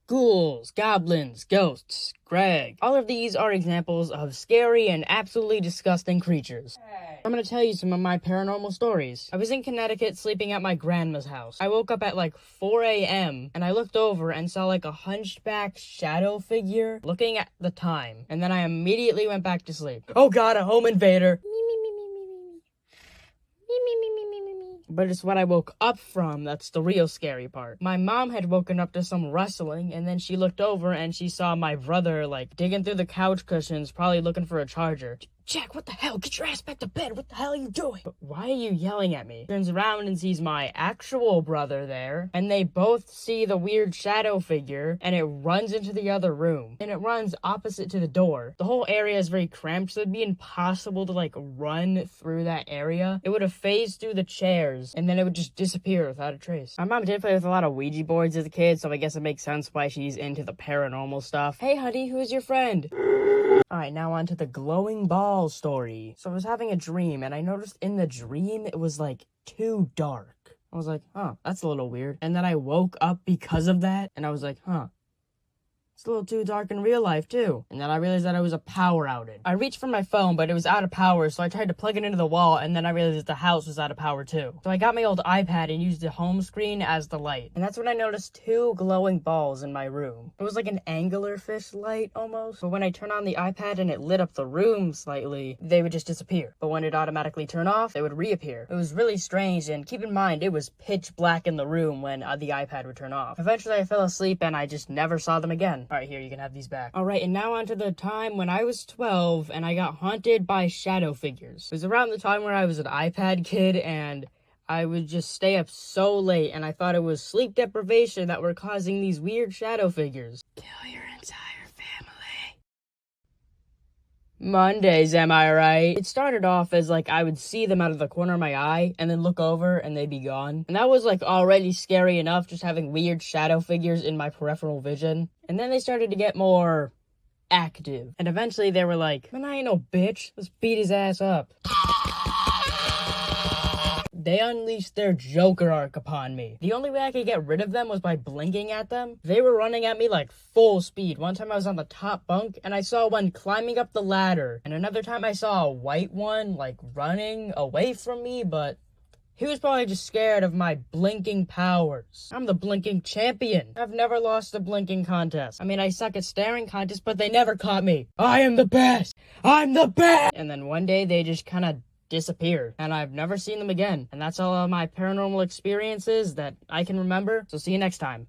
Ghouls, goblins, ghosts, Greg. All of these are examples of scary and absolutely disgusting creatures. I'm gonna tell you some of my paranormal stories. I was in Connecticut sleeping at my grandma's house. I woke up at like 4 a.m. and I looked over and saw like a hunchback shadow figure looking at the time. And then I immediately went back to sleep. Oh god, a home invader. But it's what I woke up from that's the real scary part. My mom had woken up to some rustling, and then she looked over and she saw my brother, like, digging through the couch cushions, probably looking for a charger. Jack, what the hell? Get your ass back to bed. What the hell are you doing? But why are you yelling at me? Turns around and sees my actual brother there, and they both see the weird shadow figure, and it runs into the other room, and it runs opposite to the door. The whole area is very cramped, so it'd be impossible to, like, run through that area. It would have phased through the chairs, and then it would just disappear without a trace. My mom did play with a lot of Ouija boards as a kid, so I guess it makes sense why she's into the paranormal stuff. Hey, honey, who's your friend? Alright, now on to the glowing ball story. So I was having a dream, and I noticed in the dream it was like too dark. I was like, huh, that's a little weird. And then I woke up because of that, and I was like, huh, it's a little too dark in real life, too. And then I realized that it was a power outage. I reached for my phone, but it was out of power, so I tried to plug it into the wall, and then I realized that the house was out of power, too. So I got my old iPad and used the home screen as the light. And that's when I noticed two glowing balls in my room. It was like an anglerfish light, almost. But when I turned on the iPad and it lit up the room slightly, they would just disappear. But when it automatically turned off, they would reappear. It was really strange, and keep in mind, it was pitch black in the room when the iPad would turn off. Eventually, I fell asleep, and I just never saw them again. Alright, here, you can have these back. Alright, and now on to the time when I was 12 and I got haunted by shadow figures. It was around the time where I was an iPad kid and I would just stay up so late and I thought it was sleep deprivation that were causing these weird shadow figures. Kill your entire family. Mondays, am I right? It started off as like I would see them out of the corner of my eye and then look over and they'd be gone. And that was like already scary enough, just having weird shadow figures in my peripheral vision. And then they started to get more active. And eventually they were like, man, I ain't no bitch. Let's beat his ass up. They unleashed their Joker arc upon me. The only way I could get rid of them was by blinking at them. They were running at me like full speed. One time I was on the top bunk and I saw one climbing up the ladder. And another time I saw a white one like running away from me, but he was probably just scared of my blinking powers. I'm the blinking champion. I've never lost a blinking contest. I mean, I suck at staring contests, but they never caught me. I am the best. I'm the best. And then one day they just kind of disappeared, and I've never seen them again. And that's all of my paranormal experiences that I can remember. So see you next time.